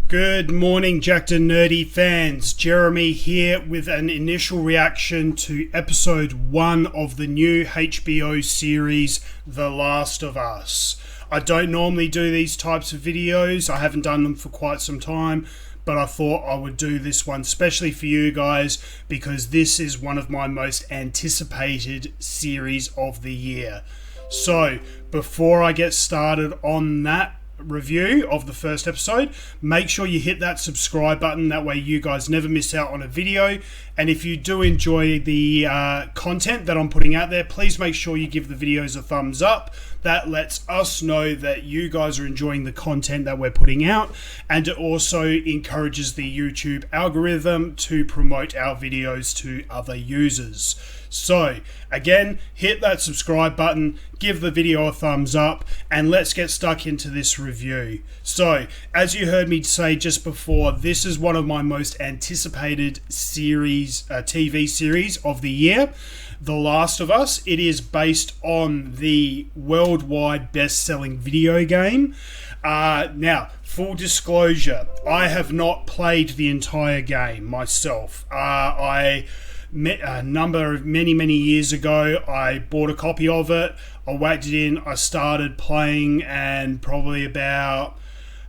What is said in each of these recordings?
Good morning, Jackednnerdy fans. Jeremy here with an initial reaction to episode 1 of the new HBO series, The Last of Us. I don't normally do these types of videos. I haven't done them for quite some time, but I thought I would do this one especially for you guys because this is one of my most anticipated series of the year. So, before I get started on that review of the first episode, make sure you hit that subscribe button. That way you guys never miss out on a video. And if you do enjoy the content that I'm putting out there, please make sure you give the videos a thumbs up. That lets us know that you guys are enjoying the content that we're putting out, and it also encourages the YouTube algorithm to promote our videos to other users. So, again, hit that subscribe button, give the video a thumbs up, and let's get stuck into this review. So, as you heard me say just before, this is one of my most anticipated TV series of the year, The Last of Us. It is based on the worldwide best-selling video game. Now, full disclosure, I have not played the entire game myself. Many years ago, I bought a copy of it, I whacked it in, I started playing, and probably about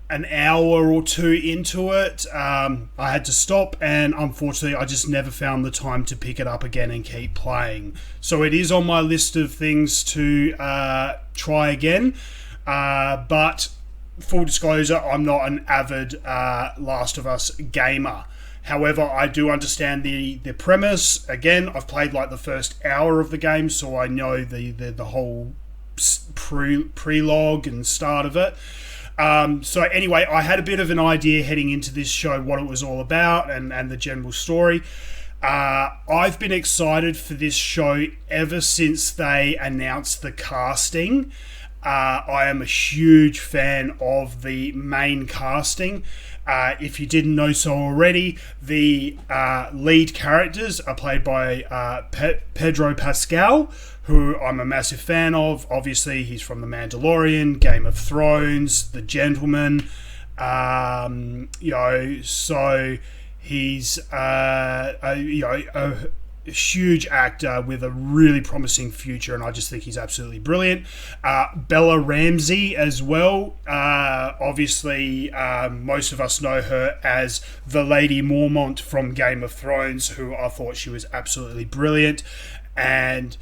an hour or two into it, I had to stop, and unfortunately I just never found the time to pick it up again and keep playing. So it is on my list of things to try again, but full disclosure, I'm not an avid Last of Us gamer. However, I do understand the premise. Again, I've played like the first hour of the game, so I know the whole prologue and start of it. So anyway, I had a bit of an idea heading into this show what it was all about and the general story. I've been excited for this show ever since they announced the casting. I am a huge fan of the main casting. If you didn't know so already, the lead characters are played by Pedro Pascal, who I'm a massive fan of. Obviously, he's from The Mandalorian, Game of Thrones, The Gentleman. So he's a huge actor with a really promising future, and I just think he's absolutely brilliant. Bella Ramsey as well. Obviously, most of us know her as the Lady Mormont from Game of Thrones, who I thought she was absolutely brilliant, and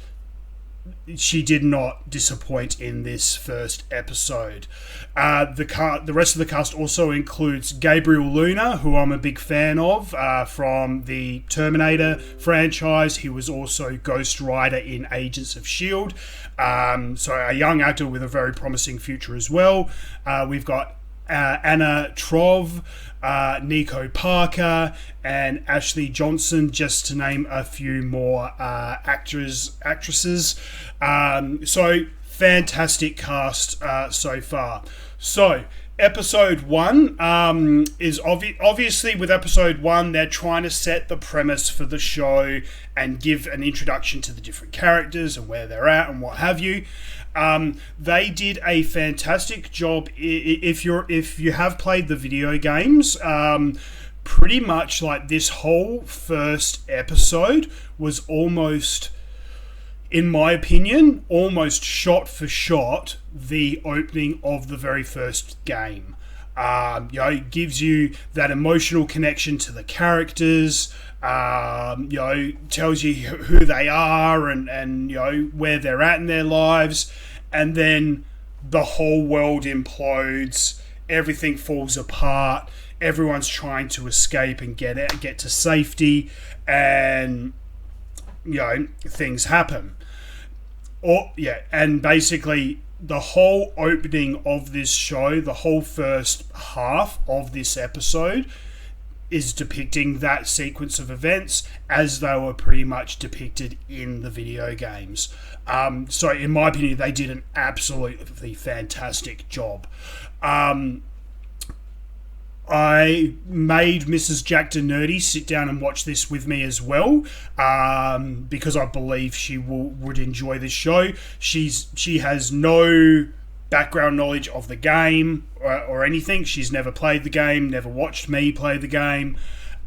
she did not disappoint in this first episode. The rest of the cast also includes Gabriel Luna, who I'm a big fan of from the Terminator franchise. He was also Ghost Rider in Agents of S.H.I.E.L.D. So a young actor with a very promising future as well. We've got Anna Torv, Nico Parker, and Ashley Johnson, just to name a few more actresses. So fantastic cast so far. So episode 1 is obviously with episode 1 they're trying to set the premise for the show and give an introduction to the different characters and where they're at and what have you. They did a fantastic job. If you have played the video games, pretty much like this whole first episode was almost, in my opinion, almost shot for shot the opening of the very first game. It gives you that emotional connection to the characters. Tells you who they are and where they're at in their lives, and then the whole world implodes, everything falls apart, everyone's trying to escape and get to safety, and things happen. And basically the whole opening of this show, the whole first half of this episode, is depicting that sequence of events as they were pretty much depicted in the video games. So in my opinion, they did an absolutely fantastic job. I made Mrs. Jackednnerdy sit down and watch this with me as well, because I believe she would enjoy this show. She has no background knowledge of the game or anything. She's never played the game, never watched me play the game.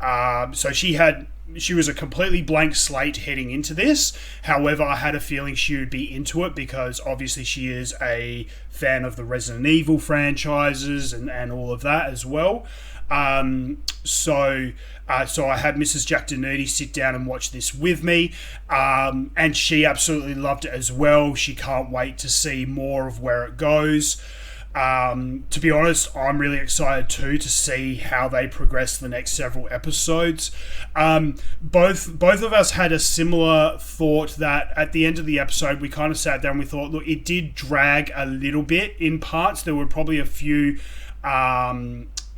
So she was a completely blank slate heading into this. However, I had a feeling she would be into it because obviously she is a fan of the Resident Evil franchises and all of that as well. So I had Mrs. Jackednnerdy sit down and watch this with me, and she absolutely loved it as well. She can't wait to see more of where it goes. To be honest, I'm really excited too to see how they progress the next several episodes. Both of us had a similar thought that at the end of the episode we kind of sat down and we thought, look, it did drag a little bit in parts. There were probably a few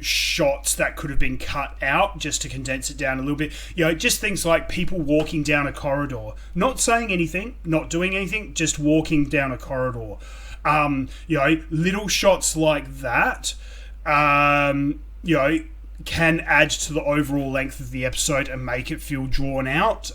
shots that could have been cut out just to condense it down a little bit. Just things like people walking down a corridor, not saying anything, not doing anything, just walking down a corridor. Little shots like that, can add to the overall length of the episode and make it feel drawn out,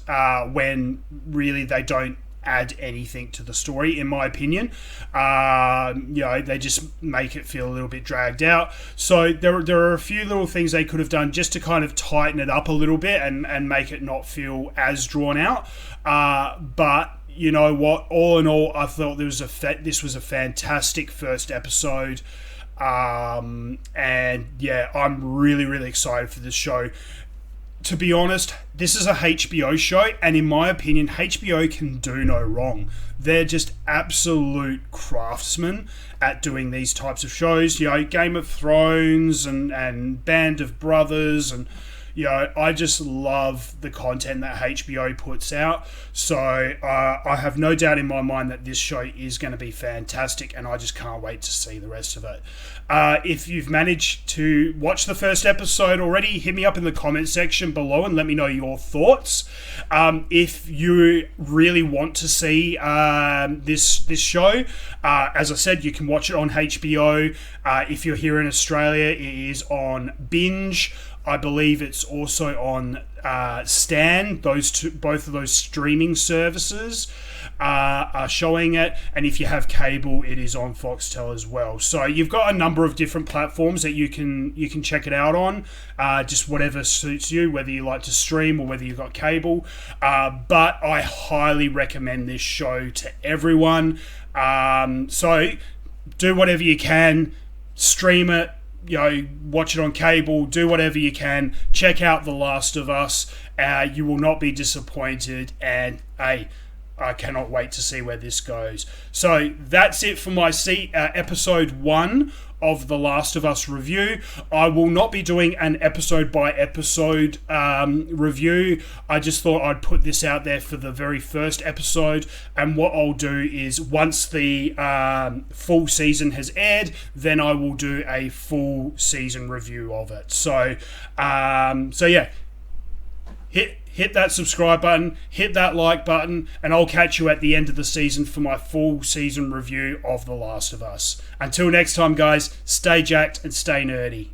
when really they don't add anything to the story, in my opinion. They just make it feel a little bit dragged out. So there are a few little things they could have done just to kind of tighten it up a little bit and make it not feel as drawn out. But you know what? All in all, I thought this was a fantastic first episode. And yeah, I'm really, really excited for this show. To be honest, this is a HBO show, and in my opinion, HBO can do no wrong. They're just absolute craftsmen at doing these types of shows. Game of Thrones and Band of Brothers, and I just love the content that HBO puts out. So I have no doubt in my mind that this show is going to be fantastic, and I just can't wait to see the rest of it. If you've managed to watch the first episode already, hit me up in the comment section below and let me know your thoughts. If you really want to see this show, as I said, you can watch it on HBO. If you're here in Australia, it is on Binge. I believe it's also on Stan. Both of those streaming services are showing it, and if you have cable, it is on Foxtel as well. So you've got a number of different platforms that you can check it out on, just whatever suits you, whether you like to stream or whether you've got cable. But I highly recommend this show to everyone. So do whatever you can, stream it, watch it on cable, do whatever you can, check out The Last of Us. You will not be disappointed, and I cannot wait to see where this goes. So that's it for my episode 1 of The Last of Us review. I will not be doing an episode by episode review. I just thought I'd put this out there for the very first episode, and what I'll do is once the full season has aired, then I will do a full season review of it. So yeah, hit that subscribe button, hit that like button, and I'll catch you at the end of the season for my full season review of The Last of Us. Until next time, guys, stay jacked and stay nerdy.